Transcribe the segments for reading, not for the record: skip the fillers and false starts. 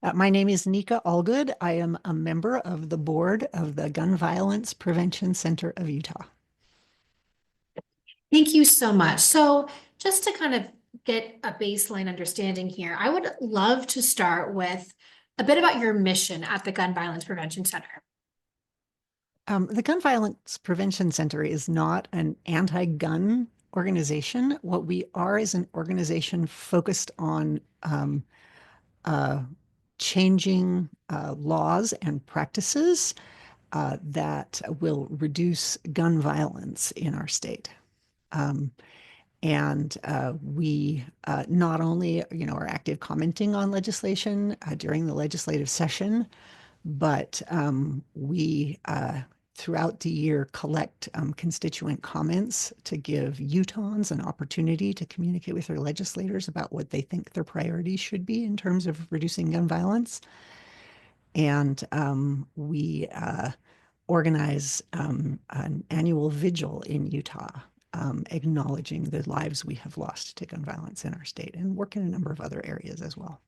My name is Nika Allgood. I am a member of the board of the Gun Violence Prevention Center of Utah. Thank you so much. So just to kind of get a baseline understanding here, I would love to start with a bit about your mission at the Gun Violence Prevention Center. The Gun Violence Prevention Center is not an anti-gun organization. What we are is an organization focused on uh, changing laws and practices that will reduce gun violence in our state. Um, and we not only, are active commenting on legislation during the legislative session, but we throughout the year collect constituent comments to give Utahns an opportunity to communicate with their legislators about what they think their priorities should be in terms of reducing gun violence. And we organize an annual vigil in Utah, acknowledging the lives we have lost to gun violence in our state, and work in a number of other areas as well.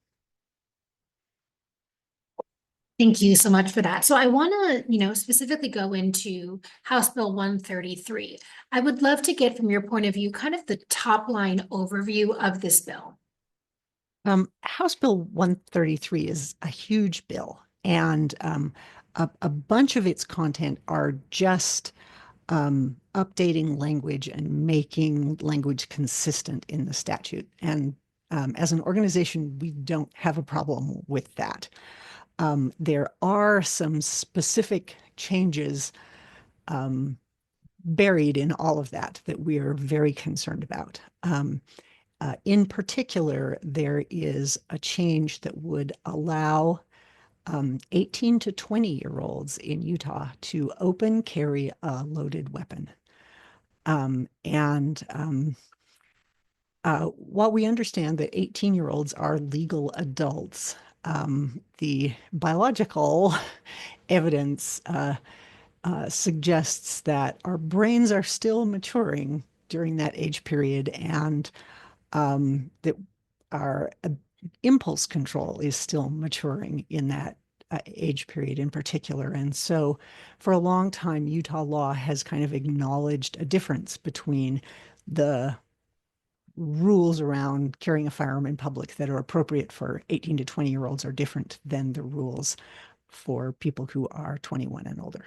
Thank you so much for that. So I want to, specifically go into House Bill 133. I would love to get from your point of view kind of the top line overview of this bill. House Bill 133 is a huge bill, and a bunch of its content are just updating language and making language consistent in the statute. And as an organization, we don't have a problem with that. There are some specific changes buried in all of that that we are very concerned about. In particular, there is a change that would allow 18 to 20-year-olds in Utah to open carry a loaded weapon. While we understand that 18-year-olds are legal adults, the biological evidence suggests that our brains are still maturing during that age period, and that our impulse control is still maturing in that age period in particular. And so for a long time, Utah law has kind of acknowledged a difference between the rules around carrying a firearm in public that are appropriate for 18 to 20-year-olds are different than the rules for people who are 21 and older.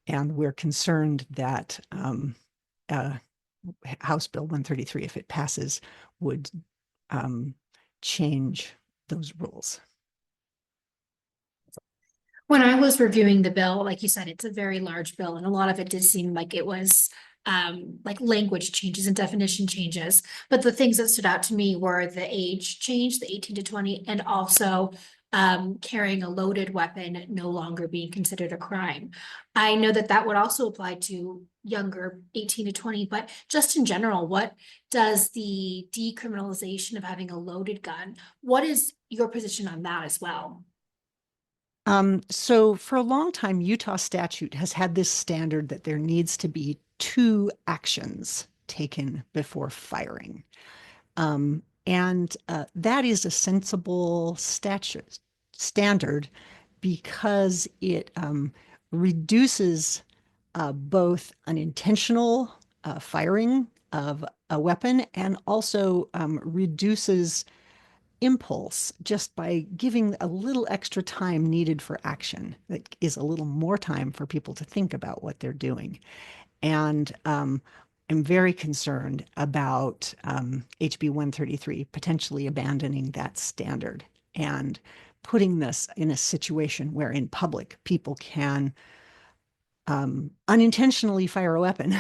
And we're concerned that House Bill 133, if it passes, would change those rules. When I was reviewing the bill, like you said, it's a very large bill, and a lot of it did seem like it was like language changes and definition changes. But the things that stood out to me were the age change, the 18 to 20, and also carrying a loaded weapon no longer being considered a crime. I know that that would also apply to younger 18 to 20, but just in general, what does the decriminalization of having a loaded gun, what is your position on that as well? So for a long time, Utah statute has had this standard that there needs to be two actions taken before firing. And that is a sensible statute standard because it reduces both an intentional firing of a weapon and also reduces impulse just by giving a little extra time needed for action. That is a little more time for people to think about what they're doing. And I'm very concerned about HB 133 potentially abandoning that standard and putting this in a situation where in public people can unintentionally fire a weapon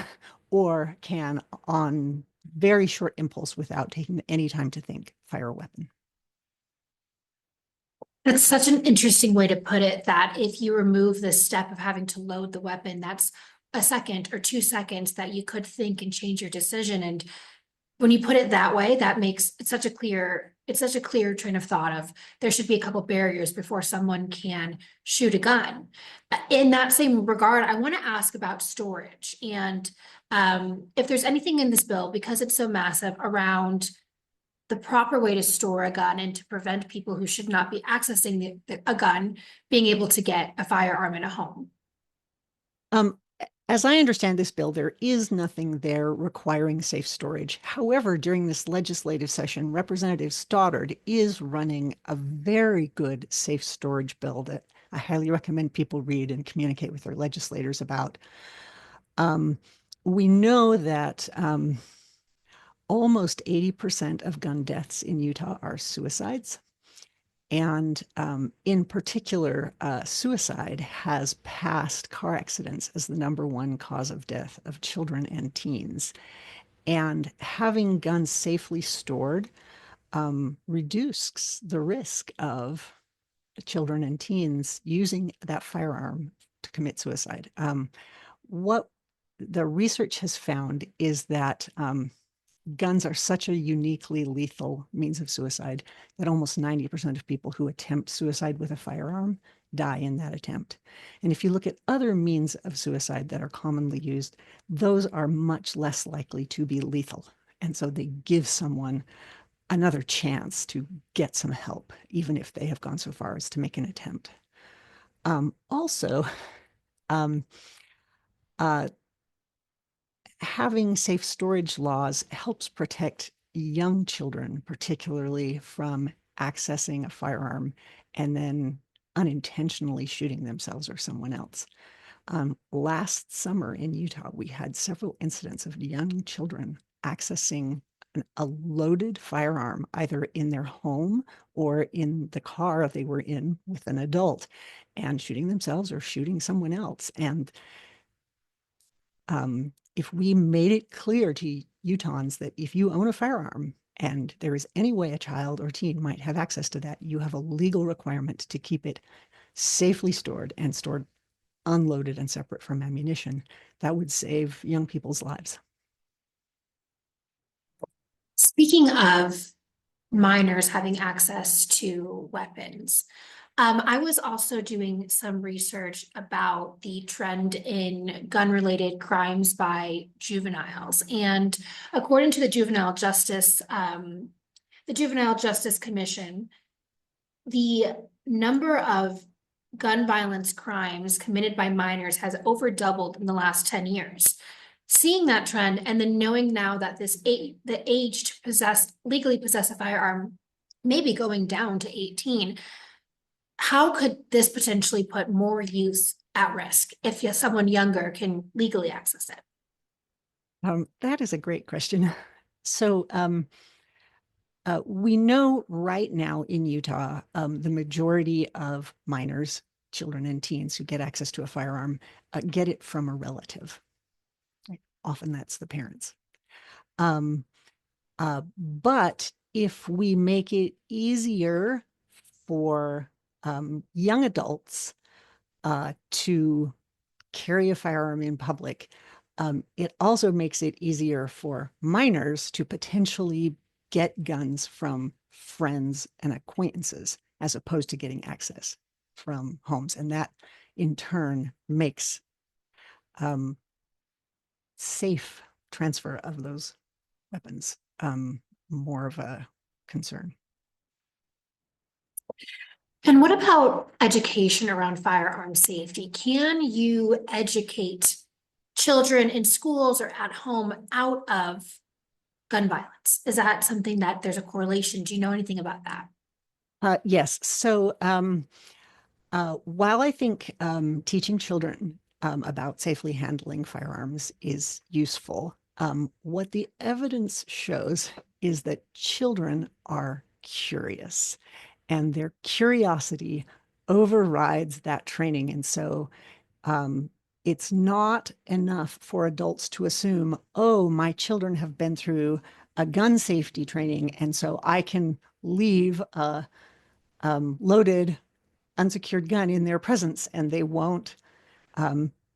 or can, on very short impulse without taking any time to think, fire a weapon. That's such an interesting way to put it, that if you remove the step of having to load the weapon, that's a second or 2 seconds that you could think and change your decision. And when you put it that way, that makes it such a clear train of thought of there should be a couple barriers before someone can shoot a gun. In that same regard, I want to ask about storage and if there's anything in this bill, because it's so massive, around the proper way to store a gun and to prevent people who should not be accessing a gun being able to get a firearm in a home. Um, as I understand this bill, there is nothing there requiring safe storage. However, during this legislative session, Representative Stoddard is running a very good safe storage bill that I highly recommend people read and communicate with their legislators about. Um, we know that almost 80% of gun deaths in Utah are suicides. And in particular, suicide has passed car accidents as the number one cause of death of children and teens. And having guns safely stored reduces the risk of children and teens using that firearm to commit suicide. What the research has found is that guns are such a uniquely lethal means of suicide that almost 90% of people who attempt suicide with a firearm die in that attempt. And if you look at other means of suicide that are commonly used, those are much less likely to be lethal. And so they give someone another chance to get some help, even if they have gone so far as to make an attempt. Also, um, uh, having safe storage laws helps protect young children, particularly from accessing a firearm and then unintentionally shooting themselves or someone else. Last summer in Utah, we had several incidents of young children accessing a loaded firearm, either in their home or in the car they were in with an adult, and shooting themselves or shooting someone else. And if we made it clear to Utahns that if you own a firearm and there is any way a child or teen might have access to that, you have a legal requirement to keep it safely stored and stored unloaded and separate from ammunition, that would save young people's lives. Speaking of minors having access to weapons, I was also doing some research about the trend in gun-related crimes by juveniles. And according to the Juvenile Justice Commission, the number of gun violence crimes committed by minors has over doubled in the last 10 years. Seeing that trend and then knowing now that the age to legally possess a firearm may be going down to 18, how could this potentially put more youth at risk if someone younger can legally access it? That is a great question. So we know right now in Utah, the majority of minors, children and teens who get access to a firearm get it from a relative. Often that's the parents. But if we make it easier for young adults to carry a firearm in public, it also makes it easier for minors to potentially get guns from friends and acquaintances as opposed to getting access from homes. And that in turn makes safe transfer of those weapons more of a concern. And what about education around firearm safety? Can you educate children in schools or at home out of gun violence? Is that something that there's a correlation? Do you know anything about that? Yes. So while I think teaching children about safely handling firearms is useful, what the evidence shows is that children are curious and their curiosity overrides that training. And so it's not enough for adults to assume, oh, my children have been through a gun safety training, and so I can leave a loaded, unsecured gun in their presence and they won't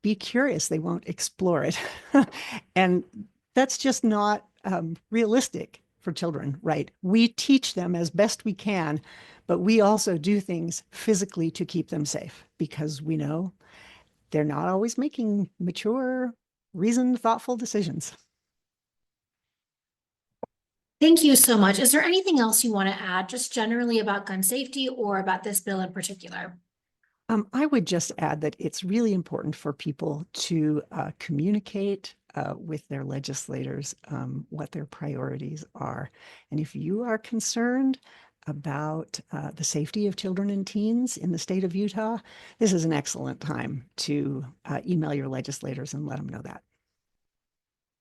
be curious. They won't explore it. And that's just not realistic for children, right? We teach them as best we can, but we also do things physically to keep them safe because we know they're not always making mature, reasoned, thoughtful decisions. Thank you so much. Is there anything else you want to add, just generally about gun safety or about this bill in particular? I would just add that it's really important for people to communicate with their legislators what their priorities are. And if you are concerned about the safety of children and teens in the state of Utah, this is an excellent time to email your legislators and let them know that.